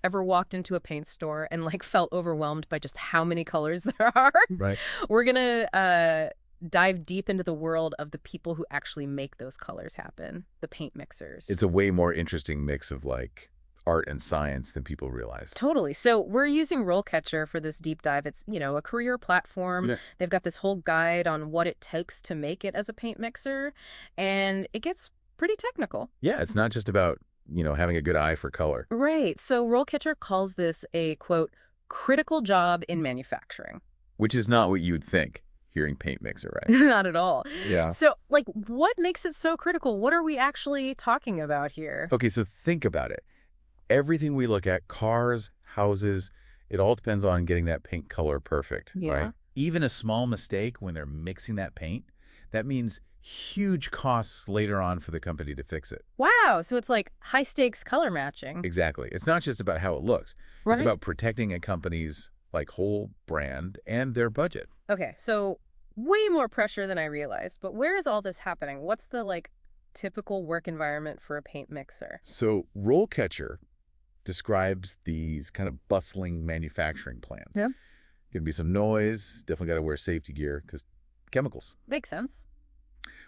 ever walked into a paint store and like felt overwhelmed by just how many colors there are. Right. We're gonna dive deep into the world of the people who actually make those colors happen, the paint mixers. It's a way more interesting mix of like art and science than people realize. Totally. So we're using RoleCatcher for this deep dive. It's, a career platform. Yeah. They've got this whole guide on what it takes to make it as a paint mixer, and it gets pretty technical. Yeah, it's not just about, having a good eye for color. Right. So RoleCatcher calls this a, quote, critical job in manufacturing. Which is not what you'd think, hearing paint mixer, right? Not at all. Yeah. So, like, what makes it so critical? What are we actually talking about here? Okay, so think about it. Everything we look at, cars, houses, it all depends on getting that paint color perfect, Yeah. right? Even a small mistake when they're mixing that paint, that means huge costs later on for the company to fix it. Wow. So it's like high stakes color matching. Exactly. It's not just about how it looks. Right. It's about protecting a company's like whole brand and their budget. Okay. So way more pressure than I realized. But where is all this happening? What's the typical work environment for a paint mixer? So RoleCatcher describes these kind of bustling manufacturing plants. Yeah. Going to be some noise. Definitely got to wear safety gear because chemicals. Makes sense.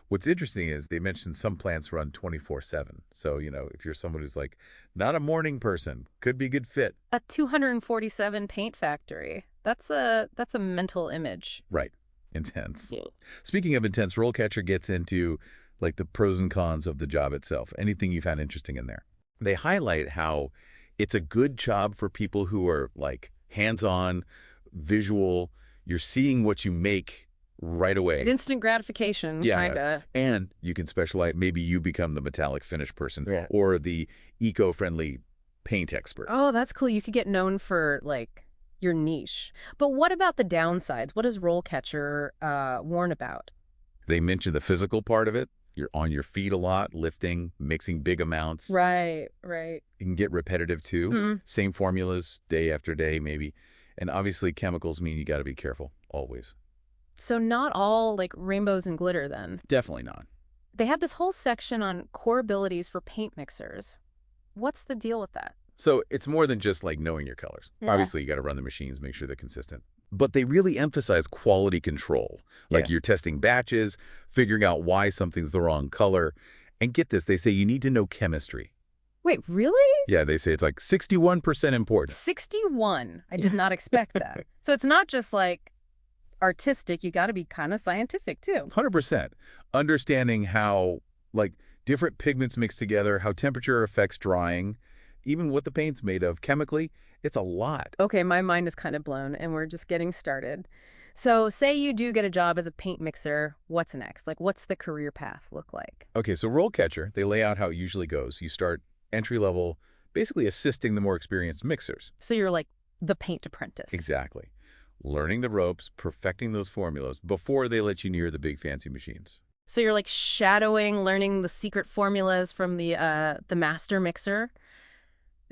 What's interesting is they mentioned some plants run 24/7. So, if you're someone who's like not a morning person, could be a good fit. A 247 paint factory. That's a mental image. Right. Intense. Yeah. Speaking of intense, RoleCatcher gets into like the pros and cons of the job itself. Anything you found interesting in there. They highlight how it's a good job for people who are like hands-on, visual. You're seeing what you make right away. Instant gratification, Yeah. kind of. And you can specialize. Maybe you become the metallic finish person or the eco-friendly paint expert. Oh, that's cool. You could get known for, your niche. But what about the downsides? What does RoleCatcher warn about? They mention the physical part of it. You're on your feet a lot, lifting, mixing big amounts. Right. It can get repetitive, too. Mm-hmm. Same formulas, day after day, maybe. And obviously, chemicals mean you got to be careful, always. So not all, rainbows and glitter, then. Definitely not. They have this whole section on core abilities for paint mixers. What's the deal with that? So it's more than just knowing your colors. Yeah. Obviously, you got to run the machines, make sure they're consistent. But they really emphasize quality control. You're testing batches, figuring out why something's the wrong color. And get this, they say you need to know chemistry. Wait, really? Yeah, they say it's 61% important. 61. I did not expect that. So it's not just artistic. You got to be kind of scientific, too. 100%. Understanding how different pigments mix together, how temperature affects drying, even what the paint's made of chemically, it's a lot. Okay, my mind is kind of blown, and we're just getting started. So say you do get a job as a paint mixer, what's next? What's the career path look like? Okay, so RoleCatcher, they lay out how it usually goes. You start entry level, basically assisting the more experienced mixers. So you're the paint apprentice. Exactly. Learning the ropes, perfecting those formulas before they let you near the big fancy machines. So you're shadowing, learning the secret formulas from the master mixer.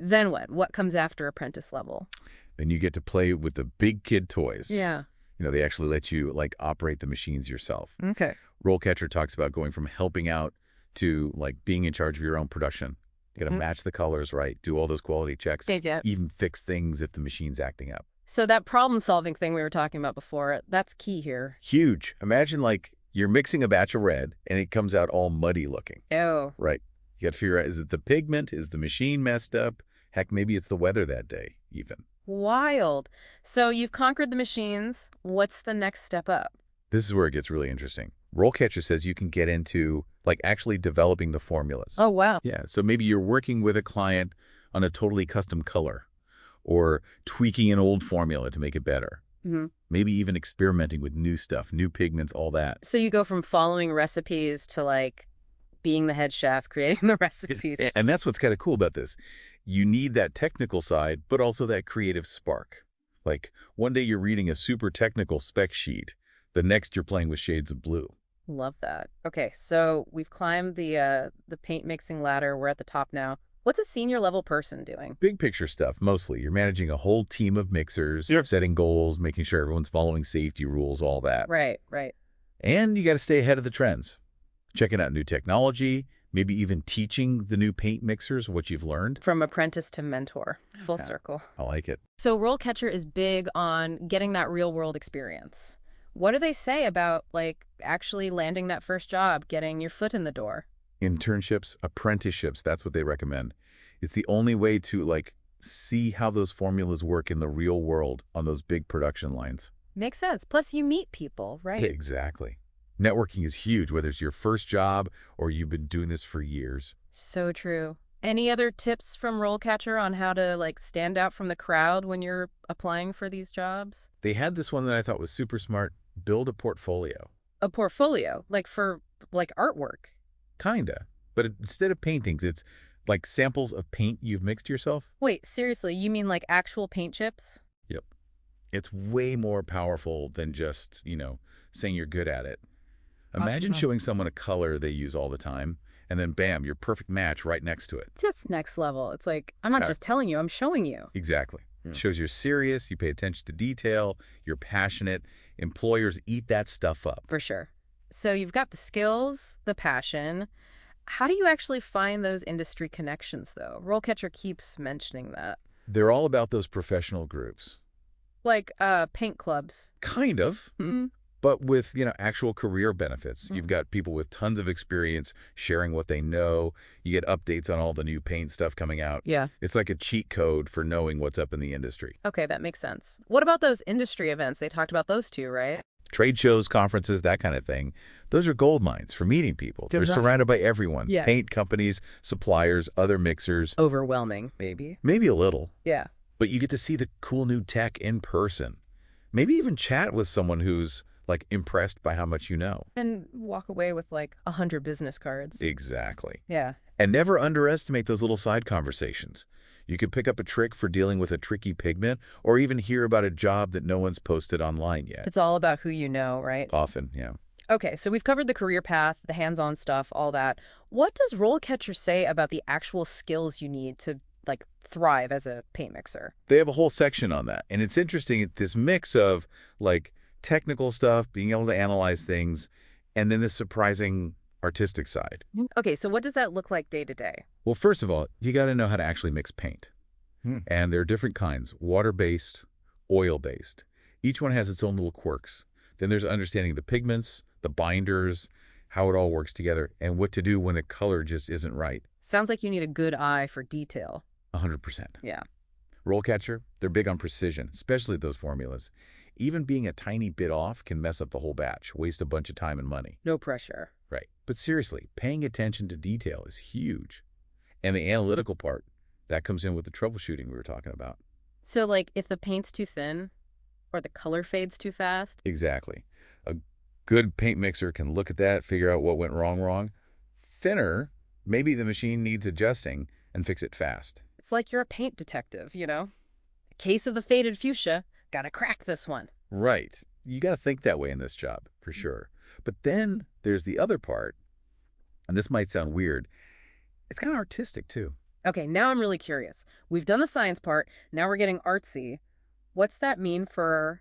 Then what? What comes after apprentice level? Then you get to play with the big kid toys. Yeah. They actually let you operate the machines yourself. Okay. RoleCatcher talks about going from helping out to being in charge of your own production. You got to match the colors right, do all those quality checks, Yeah. even fix things if the machine's acting up. So that problem-solving thing we were talking about before, that's key here. Huge. Imagine you're mixing a batch of red and it comes out all muddy looking. Oh. Right. You got to figure out, is it the pigment? Is the machine messed up? Heck, maybe it's the weather that day, even. Wild. So you've conquered the machines. What's the next step up? This is where it gets really interesting. RoleCatcher says you can get into actually developing the formulas. Oh, wow. Yeah. So maybe you're working with a client on a totally custom color or tweaking an old formula to make it better. Mm-hmm. Maybe even experimenting with new stuff, new pigments, all that. So you go from following recipes to being the head chef, creating the recipes. And that's what's kind of cool about this. You need that technical side, but also that creative spark. One day you're reading a super technical spec sheet. The next you're playing with shades of blue. Love that. Okay, so we've climbed the paint mixing ladder. We're at the top now. What's a senior level person doing? Big picture stuff, mostly. You're managing a whole team of mixers, setting goals, making sure everyone's following safety rules, all that. Right. And you got to stay ahead of the trends. Checking out new technology, maybe even teaching the new paint mixers what you've learned. From apprentice to mentor, full Yeah, circle. I like it. So RoleCatcher is big on getting that real world experience. What do they say about like actually landing that first job, getting your foot in the door? Internships, apprenticeships, that's what they recommend. It's the only way to like see how those formulas work in the real world on those big production lines. Makes sense. Plus you meet people, right? Exactly. Networking is huge, whether it's your first job or you've been doing this for years. So true. Any other tips from RoleCatcher on how to like stand out from the crowd when you're applying for these jobs? They had this one that I thought was super smart, build a portfolio. A portfolio, like for like artwork. Kinda. But instead of paintings, it's like samples of paint you've mixed yourself. Wait, seriously, you mean like actual paint chips? Yep. It's way more powerful than just, saying you're good at it. Imagine Awesome. showing someone a color they use all the time, and then bam, your perfect match right next to it. That's next level. It's like, I'm not Uh, just telling you, I'm showing you. Exactly. Yeah. It shows you're serious, you pay attention to detail, you're passionate. Employers eat that stuff up. For sure. So you've got the skills, the passion. How do you actually find those industry connections, though? RoleCatcher keeps mentioning that. They're all about those professional groups. Like paint clubs. Kind of, Mm. but with, actual career benefits. You've got people with tons of experience sharing what they know. You get updates on all the new paint stuff coming out. Yeah. It's like a cheat code for knowing what's up in the industry. Okay, that makes sense. What about those industry events? They talked about those too, right? Trade shows, conferences, that kind of thing. Those are gold mines for meeting people. They're Exactly. surrounded by everyone. Yeah. Paint companies, suppliers, other mixers. Overwhelming, maybe. Maybe a little. Yeah. But you get to see the cool new tech in person. Maybe even chat with someone who's like impressed by how much you know. And walk away with like 100 business cards. Exactly. Yeah. And never underestimate those little side conversations. You could pick up a trick for dealing with a tricky pigment or even hear about a job that no one's posted online yet. It's all about who you know, right? Often, yeah. Okay, so we've covered the career path, the hands-on stuff, all that. What does RoleCatcher say about the actual skills you need to like thrive as a paint mixer? They have a whole section on that. And it's interesting, this mix of like technical stuff, being able to analyze things, and then this surprising artistic side. Okay, so what does that look like day to day? Well, first of all, you got to know how to actually mix paint. And there are different kinds, water-based, oil-based. Each one has its own little quirks. Then there's understanding the pigments, the binders, how it all works together, and what to do when a color just isn't right. Sounds like you need a good eye for detail. 100%. Yeah. RoleCatcher, they're big on precision, especially those formulas. Even being a tiny bit off can mess up the whole batch, waste a bunch of time and money. No pressure. Right. But seriously, paying attention to detail is huge. And the analytical part, that comes in with the troubleshooting we were talking about. So like if the paint's too thin or the color fades too fast? Exactly. A good paint mixer can look at that, figure out what went wrong. Thinner, maybe the machine needs adjusting and fix it fast. It's like you're a paint detective, you know? A case of the faded fuchsia, gotta crack this one. Right. You got to think that way in this job, for sure. But then there's the other part, and this might sound weird. It's kind of artistic, too. Okay, now I'm really curious. We've done the science part, now we're getting artsy. What's that mean for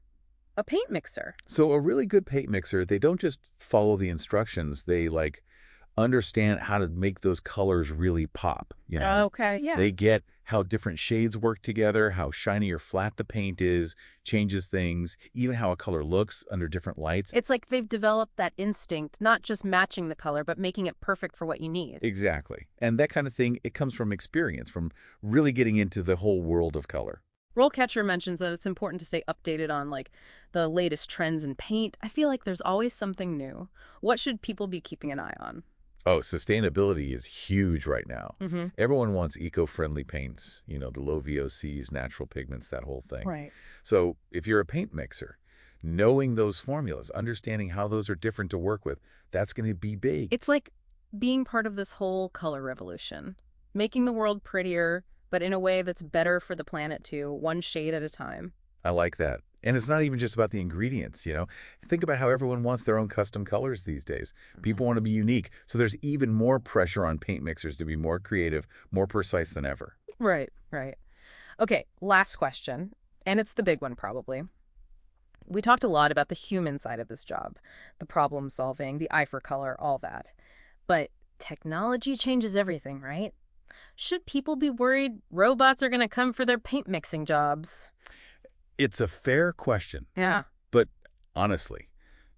a paint mixer? So a really good paint mixer, they don't just follow the instructions. They, like, understand how to make those colors really pop, Okay, yeah. They get how different shades work together, how shiny or flat the paint is, changes things, even how a color looks under different lights. It's like they've developed that instinct, not just matching the color, but making it perfect for what you need. Exactly. And that kind of thing, it comes from experience, from really getting into the whole world of color. RoleCatcher mentions that it's important to stay updated on like the latest trends in paint. I feel like there's always something new. What should people be keeping an eye on? Oh, sustainability is huge right now. Mm-hmm. Everyone wants eco-friendly paints, the low VOCs, natural pigments, that whole thing. Right. So if you're a paint mixer, knowing those formulas, understanding how those are different to work with, that's going to be big. It's like being part of this whole color revolution, making the world prettier, but in a way that's better for the planet too, one shade at a time. I like that. And it's not even just about the ingredients, Think about how everyone wants their own custom colors these days. People want to be unique. So there's even more pressure on paint mixers to be more creative, more precise than ever. Right, right. Okay, last question, and it's the big one probably. We talked a lot about the human side of this job, the problem solving, the eye for color, all that. But Technology changes everything, right? Should people be worried robots are going to come for their paint mixing jobs? It's a fair question, Yeah. but honestly,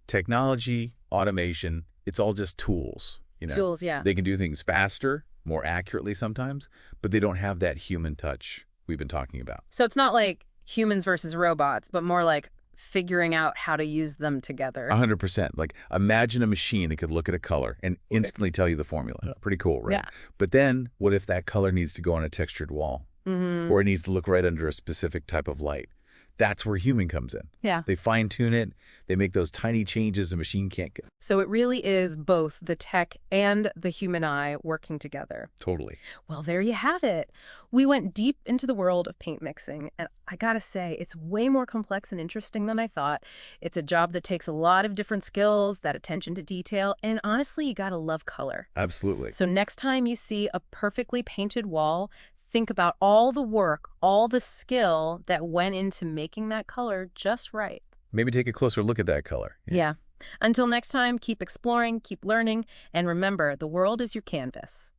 technology, automation, it's all just tools, you know. Tools, yeah. They can do things faster, more accurately sometimes, but they don't have that human touch we've been talking about. So it's not like humans versus robots, but more like figuring out how to use them together. 100%. Like, imagine a machine that could look at a color and instantly tell you the formula. Pretty cool, right? Yeah. But then, what if that color needs to go on a textured wall? Mm-hmm. Or it needs to look right under a specific type of light? That's where human comes in. Yeah. They fine-tune it. They make those tiny changes the machine can't get. So it really is both the tech and the human eye working together. Totally. Well, there you have it. We went deep into the world of paint mixing, and I gotta say, it's way more complex and interesting than I thought. It's a job that takes a lot of different skills, that attention to detail, and honestly, you gotta love color. Absolutely. So next time you see a perfectly painted wall, think about all the work, all the skill that went into making that color just right. Maybe take a closer look at that color. Yeah. Until next time, keep exploring, keep learning, and remember, the world is your canvas.